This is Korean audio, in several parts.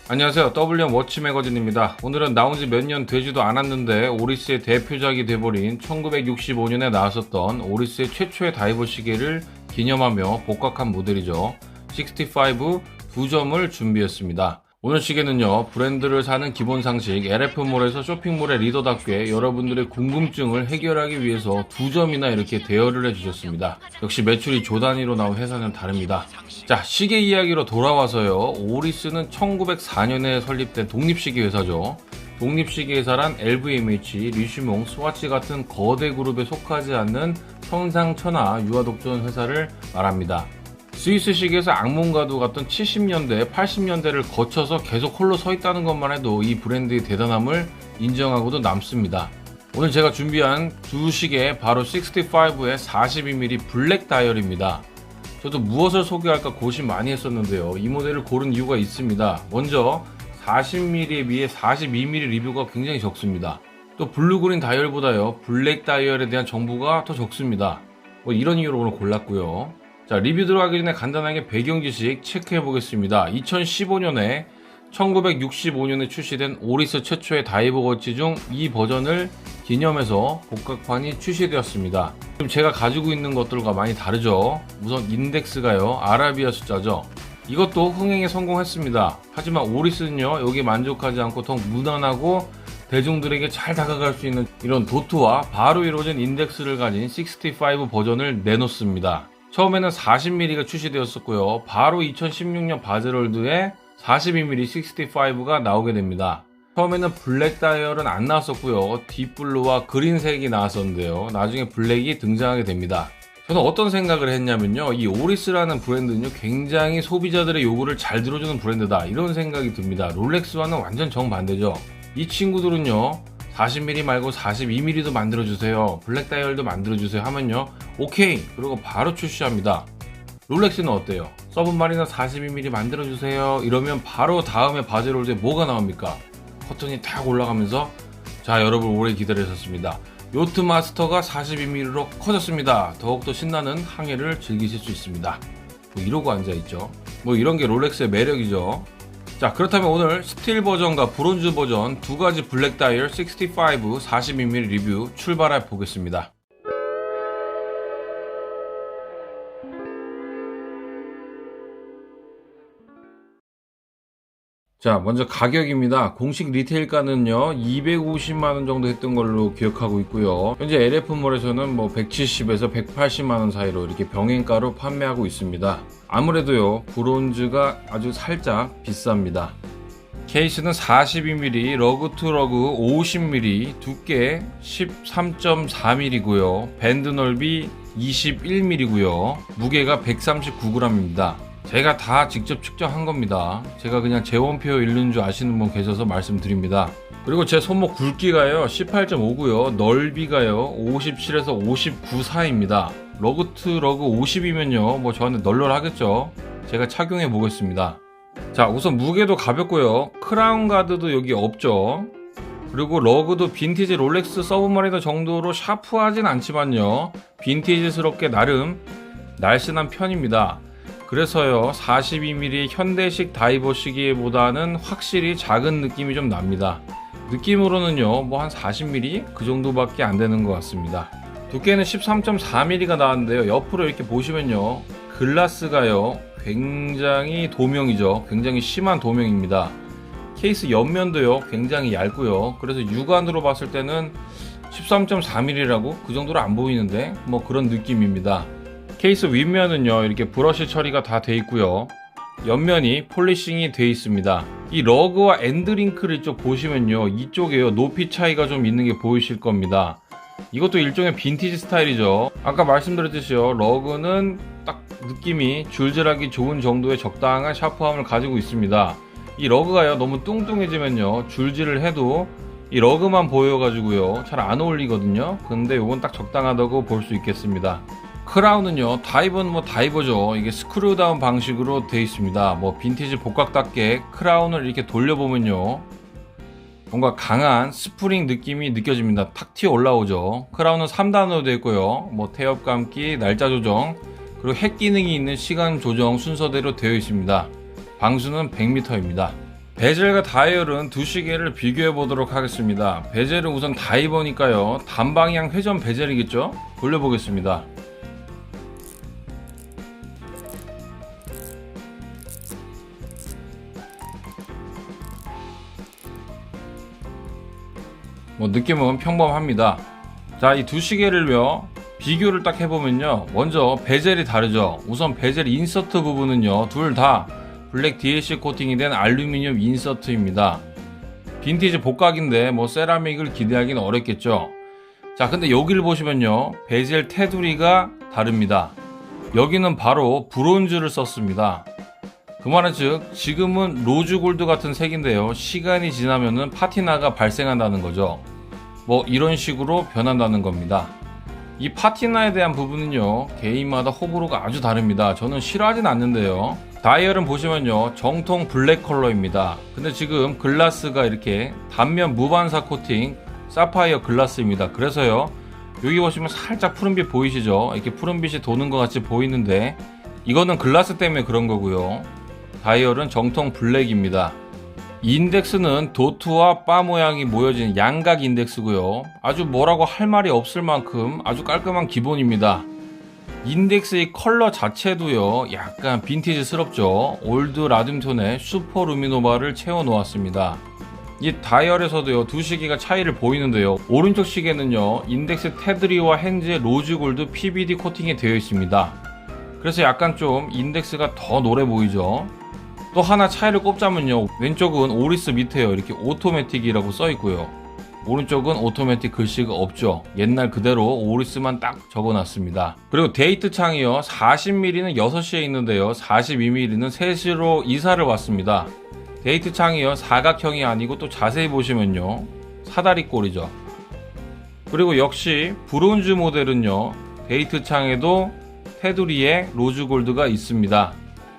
안녕하세요. WM 워치 매거진입니다. 오늘은 나온지 몇 년 되지도 않았는데 오리스의 대표작이 돼버린 1965년에 나왔었던 오리스의 최초의 다이버 시계를 기념하며 복각한 모델이죠. 65 2점을 준비했습니다. 오늘 시계는요, 브랜드를 사는 기본 상식 LF몰에서 쇼핑몰의 리더답게 여러분들의 궁금증을 해결하기 위해서 2점이나 이렇게 대여를 해주셨습니다. 역시 매출이 조 단위로 나온 회사는 다릅니다. 자, 시계 이야기로 돌아와서요, 오리스는 1904년에 설립된 독립시계 회사죠. 독립시계 회사란 LVMH, 리슈몽, 스와치 같은 거대 그룹에 속하지 않는 천상천하 유아독존 회사를 말합니다. 스위스 시계에서 악몽과도 같던 70년대, 80년대를 거쳐서 계속 홀로 서 있다는 것만 해도 이 브랜드의 대단함을 인정하고도 남습니다. 오늘 제가 준비한 두 시계 바로 65의 42mm 블랙 다이얼입니다. 저도 무엇을 소개할까 고심 많이 했었는데요. 이 모델을 고른 이유가 있습니다. 먼저 40mm에 비해 42mm 리뷰가 굉장히 적습니다. 또 블루그린 다이얼보다요, 블랙 다이얼에 대한 정보가 더 적습니다. 이런 이유로 오늘 골랐고요. 자, 리뷰 들어가기 전에 간단하게 배경 지식 체크해 보겠습니다. 2015년에 1965년에 출시된 오리스 최초의 다이버 워치 중 이 버전을 기념해서 복각판이 출시되었습니다. 지금 제가 가지고 있는 것들과 많이 다르죠. 우선 인덱스가요, 아라비아 숫자죠. 이것도 흥행에 성공했습니다. 하지만 오리스는요, 여기에 만족하지 않고 더 무난하고 대중들에게 잘 다가갈 수 있는 이런 도트와 바로 이루어진 인덱스를 가진 65 버전을 내놓습니다. 처음에는 40mm가 출시되었었고요. 바로 2016년 바즈월드에 42mm 65가 나오게 됩니다. 처음에는 블랙 다이얼은 안 나왔었고요. 딥블루와 그린색이 나왔었는데요. 나중에 블랙이 등장하게 됩니다. 저는 어떤 생각을 했냐면요, 이 오리스라는 브랜드는요, 굉장히 소비자들의 요구를 잘 들어주는 브랜드다, 이런 생각이 듭니다. 롤렉스와는 완전 정반대죠. 이 친구들은요, 40mm 말고 42mm도 만들어주세요, 블랙 다이얼도 만들어주세요 하면요, 오케이, 그리고 바로 출시합니다. 롤렉스는 어때요? 서브마리너 42mm 만들어주세요 이러면 바로 다음에 바즈월드에 뭐가 나옵니까? 커튼이 탁 올라가면서, 자, 여러분 오래 기다리셨습니다. 요트 마스터가 42mm로 커졌습니다. 더욱더 신나는 항해를 즐기실 수 있습니다. 이러고 앉아있죠. 이런 게 롤렉스의 매력이죠. 자, 그렇다면 오늘 스틸 버전과 브론즈 버전 두 가지 블랙 다이얼 65 42mm 리뷰 출발해 보겠습니다. 자, 먼저 가격입니다. 공식 리테일가는요, 250만원 정도 했던 걸로 기억하고 있고요. 현재 LF몰에서는 170에서 180만원 사이로 이렇게 병행가로 판매하고 있습니다. 아무래도요, 브론즈가 아주 살짝 비쌉니다. 케이스는 42mm, 러그 투 러그 50mm, 두께 13.4mm고요. 밴드 넓이 21mm고요. 무게가 139g입니다. 제가 다 직접 측정한 겁니다. 제가 그냥 재원표 읽는 줄 아시는 분 계셔서 말씀드립니다. 그리고 제 손목 굵기가요, 18.5고요. 넓이가요, 57에서 59 사이입니다. 러그 투 러그 50이면요, 저한테 널널하겠죠. 제가 착용해 보겠습니다. 자, 우선 무게도 가볍고요. 크라운 가드도 여기 없죠. 그리고 러그도 빈티지 롤렉스 서브마리너 정도로 샤프하진 않지만요, 빈티지스럽게 나름 날씬한 편입니다. 그래서요, 42mm 현대식 다이버 시계보다는 확실히 작은 느낌이 좀 납니다. 느낌으로는요, 한 40mm 그 정도밖에 안 되는 것 같습니다. 두께는 13.4mm가 나왔는데요, 옆으로 이렇게 보시면요, 글라스가요, 굉장히 도명이죠. 굉장히 심한 도명입니다. 케이스 옆면도요, 굉장히 얇고요. 그래서 육안으로 봤을 때는 13.4mm라고 그 정도로 안 보이는데 그런 느낌입니다. 케이스 윗면은요, 이렇게 브러쉬 처리가 다 돼 있고요. 옆면이 폴리싱이 돼 있습니다. 이 러그와 엔드링크를 이쪽 보시면요, 이쪽에요, 높이 차이가 좀 있는 게 보이실 겁니다. 이것도 일종의 빈티지 스타일이죠. 아까 말씀드렸듯이요, 러그는 딱 느낌이 줄질하기 좋은 정도의 적당한 샤프함을 가지고 있습니다. 이 러그가요, 너무 뚱뚱해지면요, 줄질을 해도 이 러그만 보여가지고요, 잘 안 어울리거든요. 근데 이건 딱 적당하다고 볼 수 있겠습니다. 크라운은요, 다이버는 다이버죠. 이게 스크류 다운 방식으로 되어 있습니다. 빈티지 복각답게 크라운을 이렇게 돌려보면요, 뭔가 강한 스프링 느낌이 느껴집니다. 탁 튀어 올라오죠. 크라운은 3단으로 되어 있고요. 태엽 감기, 날짜 조정, 그리고 핵 기능이 있는 시간 조정 순서대로 되어 있습니다. 방수는 100m입니다. 베젤과 다이얼은 두 시계를 비교해 보도록 하겠습니다. 베젤은 우선 다이버니까요, 단방향 회전 베젤이겠죠? 돌려보겠습니다. 느낌은 평범합니다. 자, 이 두 시계를요, 비교를 딱 해보면요, 먼저 베젤이 다르죠. 우선 베젤 인서트 부분은요, 둘 다 블랙 DLC 코팅이 된 알루미늄 인서트입니다. 빈티지 복각인데 세라믹을 기대하기는 어렵겠죠. 자, 근데 여기를 보시면요, 베젤 테두리가 다릅니다. 여기는 바로 브론즈를 썼습니다. 그 말은 즉, 지금은 로즈 골드 같은 색인데요, 시간이 지나면은 파티나가 발생한다는 거죠. 이런 식으로 변한다는 겁니다. 이 파티나에 대한 부분은요, 개인마다 호불호가 아주 다릅니다. 저는 싫어하진 않는데요. 다이얼은 보시면요, 정통 블랙 컬러입니다. 근데 지금 글라스가 이렇게 단면 무반사 코팅 사파이어 글라스입니다. 그래서요, 여기 보시면 살짝 푸른빛 보이시죠? 이렇게 푸른빛이 도는 것 같이 보이는데 이거는 글라스 때문에 그런 거고요. 다이얼은 정통 블랙입니다. 인덱스는 도트와 바 모양이 모여진 양각 인덱스고요. 아주 뭐라고 할 말이 없을 만큼 아주 깔끔한 기본입니다. 인덱스의 컬러 자체도요, 약간 빈티지스럽죠. 올드 라둠톤의 슈퍼 루미노바를 채워 놓았습니다. 이 다이얼에서도요, 두 시계가 차이를 보이는데요, 오른쪽 시계는요, 인덱스 테두리와 핸즈에 로즈 골드 PBD 코팅이 되어 있습니다. 그래서 약간 좀 인덱스가 더 노래 보이죠. 또 하나 차이를 꼽자면요, 왼쪽은 오리스 밑에요, 이렇게 오토매틱이라고 써 있고요, 오른쪽은 오토매틱 글씨가 없죠. 옛날 그대로 오리스만 딱 적어놨습니다. 그리고 데이트 창이요, 40mm는 6시에 있는데요, 42mm는 3시로 이사를 왔습니다. 데이트 창이요, 사각형이 아니고 또 자세히 보시면요, 사다리꼴이죠. 그리고 역시 브론즈 모델은요, 데이트 창에도 테두리에 로즈 골드가 있습니다.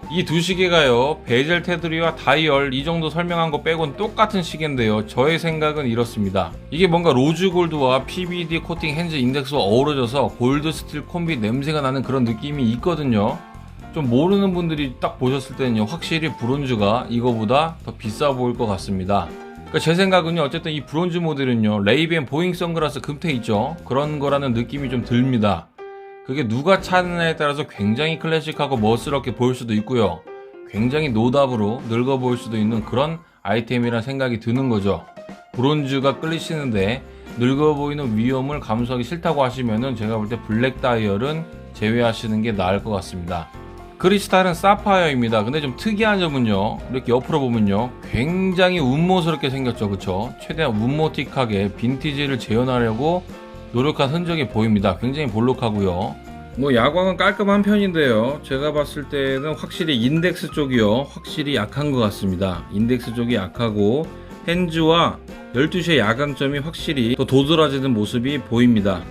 이 두 시계가요, 베젤 테두리와 다이얼 이 정도 설명한 거 빼곤 똑같은 시계인데요, 저의 생각은 이렇습니다. 이게 뭔가 로즈 골드와 PBD 코팅 핸즈 인덱스와 어우러져서 골드 스틸 콤비 냄새가 나는 그런 느낌이 있거든요. 좀 모르는 분들이 딱 보셨을 때는요, 확실히 브론즈가 이거보다 더 비싸 보일 것 같습니다. 그러니까 제 생각은요, 어쨌든 이 브론즈 모델은요, 레이벤 보잉 선글라스 금태 있죠, 그런 거라는 느낌이 좀 듭니다. 그게 누가 찾느냐에 따라서 굉장히 클래식하고 멋스럽게 보일 수도 있고요, 굉장히 노답으로 늙어 보일 수도 있는 그런 아이템이란 생각이 드는 거죠. 브론즈가 끌리시는데 늙어 보이는 위험을 감수하기 싫다고 하시면은 제가 볼 때 블랙 다이얼은 제외하시는 게 나을 것 같습니다. 크리스탈은 사파이어입니다. 근데 좀 특이한 점은요, 이렇게 옆으로 보면요, 굉장히 운모스럽게 생겼죠, 그쵸? 최대한 운모틱하게 빈티지를 재현하려고 노력한 흔적이 보입니다. 굉장히 볼록하고요. 야광은 깔끔한 편인데요, 제가 봤을 때는 확실히 인덱스 쪽이요, 확실히 약한 것 같습니다. 인덱스 쪽이 약하고 핸즈와 12시의 야광점이 확실히 더 도드라지는 모습이 보입니다.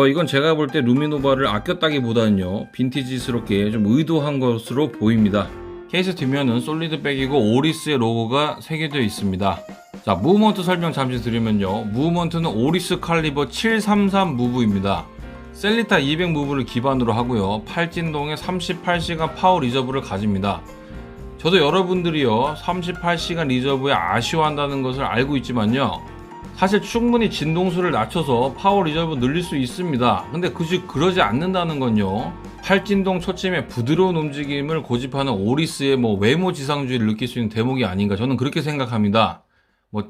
이건 제가 볼 때 루미노바를 아꼈다기보다는요, 빈티지스럽게 좀 의도한 것으로 보입니다. 케이스 뒷면은 솔리드백이고 오리스의 로고가 새겨져 있습니다. 자, 무브먼트 설명 잠시 드리면요, 무브먼트는 오리스 칼리버 733 무브입니다. 셀리타 200 무브를 기반으로 하고요, 팔진동의 38시간 파워 리저브를 가집니다. 저도 여러분들이요, 38시간 리저브에 아쉬워한다는 것을 알고 있지만요, 사실 충분히 진동수를 낮춰서 파워 리저브 늘릴 수 있습니다. 근데 굳이 그러지 않는다는 건요, 팔진동 초침의 부드러운 움직임을 고집하는 오리스의 외모 지상주의를 느낄 수 있는 대목이 아닌가, 저는 그렇게 생각합니다.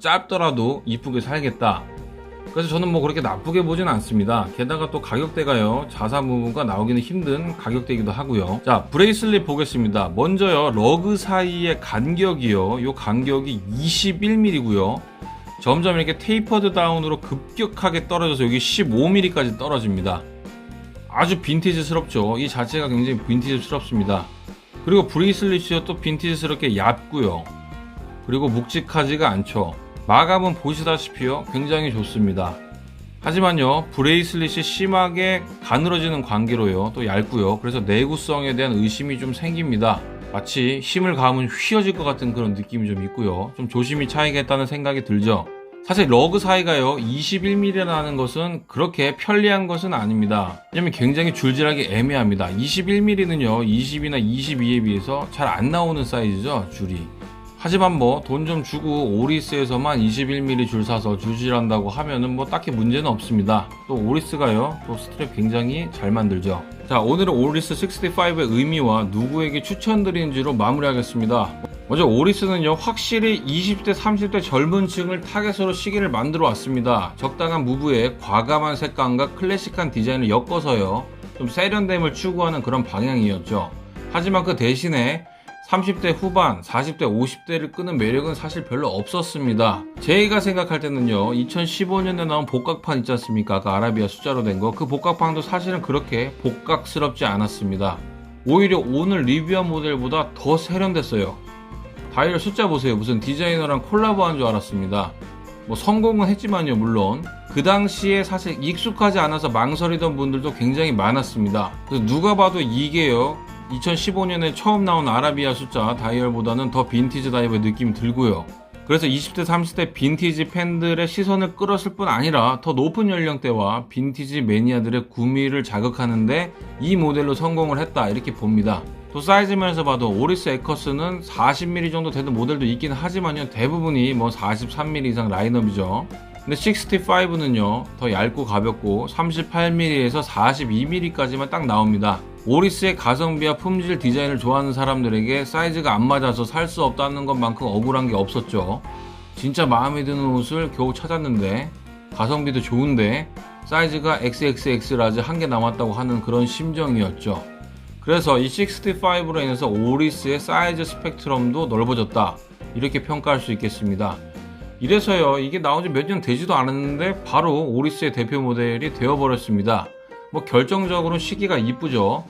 짧더라도 이쁘게 살겠다. 그래서 저는 그렇게 나쁘게 보진 않습니다. 게다가 또 가격대가요, 자사 부분과 나오기는 힘든 가격대이기도 하고요. 자, 브레이슬릿 보겠습니다. 먼저요, 러그 사이의 간격이요, 요 간격이 21mm고요 점점 이렇게 테이퍼드 다운으로 급격하게 떨어져서 여기 15mm까지 떨어집니다. 아주 빈티지스럽죠. 이 자체가 굉장히 빈티지스럽습니다. 그리고 브레이슬릿이요, 또 빈티지스럽게 얇고요, 그리고 묵직하지가 않죠. 마감은 보시다시피요, 굉장히 좋습니다. 하지만요, 브레이슬릿이 심하게 가늘어지는 관계로요, 또 얇고요, 그래서 내구성에 대한 의심이 좀 생깁니다. 마치 힘을 가하면 휘어질 것 같은 그런 느낌이 좀 있고요, 좀 조심히 차야겠다는 생각이 들죠. 사실 러그 사이가요, 21mm라는 것은 그렇게 편리한 것은 아닙니다. 왜냐면 굉장히 줄질하게 애매합니다. 21mm는요, 20이나 22에 비해서 잘 안 나오는 사이즈죠, 줄이. 하지만 뭐 돈 좀 주고 오리스에서만 21mm 줄 사서 주질한다고 하면은 뭐 딱히 문제는 없습니다. 또 오리스가요, 또 스트랩 굉장히 잘 만들죠. 자, 오늘은 오리스 65의 의미와 누구에게 추천드리는지로 마무리하겠습니다. 먼저 오리스는요, 확실히 20대 30대 젊은 층을 타겟으로 시계를 만들어 왔습니다. 적당한 무브에 과감한 색감과 클래식한 디자인을 엮어서요, 좀 세련됨을 추구하는 그런 방향이었죠. 하지만 그 대신에 30대 후반, 40대, 50대를 끄는 매력은 사실 별로 없었습니다. 제가 생각할 때는요, 2015년에 나온 복각판 있지 않습니까? 아까 아라비아 숫자로 된 거. 그 복각판도 사실은 그렇게 복각스럽지 않았습니다. 오히려 오늘 리뷰한 모델보다 더 세련됐어요. 다이얼 숫자 보세요. 무슨 디자이너랑 콜라보한 줄 알았습니다. 뭐 성공은 했지만요, 물론. 그 당시에 사실 익숙하지 않아서 망설이던 분들도 굉장히 많았습니다. 그래서 누가 봐도 이게요, 2015년에 처음 나온 아라비아 숫자 다이얼보다는 더 빈티지 다이버의 느낌이 들고요. 그래서 20대 30대 빈티지 팬들의 시선을 끌었을 뿐 아니라 더 높은 연령대와 빈티지 매니아들의 구미를 자극하는데 이 모델로 성공을 했다, 이렇게 봅니다. 또 사이즈면에서 봐도 오리스 에커스는 40mm 정도 되는 모델도 있긴 하지만요, 대부분이 뭐 43mm 이상 라인업이죠. 근데 65는요, 더 얇고 가볍고 38mm에서 42mm까지만 딱 나옵니다. 오리스의 가성비와 품질 디자인을 좋아하는 사람들에게 사이즈가 안 맞아서 살 수 없다는 것만큼 억울한 게 없었죠. 진짜 마음에 드는 옷을 겨우 찾았는데 가성비도 좋은데 사이즈가 XXX 라지 한 개 남았다고 하는 그런 심정이었죠. 그래서 이 65로 인해서 오리스의 사이즈 스펙트럼도 넓어졌다, 이렇게 평가할 수 있겠습니다. 이래서요, 이게 나온 지 몇 년 되지도 않았는데 바로 오리스의 대표 모델이 되어버렸습니다. 뭐 결정적으로 시기가 이쁘죠.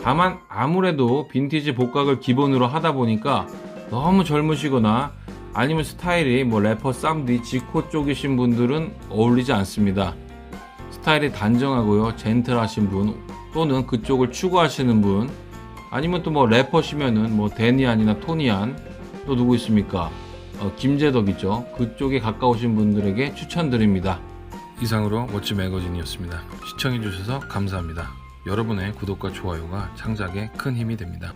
다만 아무래도 빈티지 복각을 기본으로 하다 보니까 너무 젊으시거나 아니면 스타일이 뭐 래퍼 쌈디 지코 쪽이신 분들은 어울리지 않습니다. 스타일이 단정하고요, 젠틀하신 분, 또는 그쪽을 추구하시는 분, 아니면 또 뭐 래퍼시면은 뭐 데니안이나 토니안, 또 누구 있습니까? 김재덕 있죠. 그쪽에 가까우신 분들에게 추천드립니다. 이상으로 워치 매거진이었습니다. 시청해주셔서 감사합니다. 여러분의 구독과 좋아요가 창작에 큰 힘이 됩니다.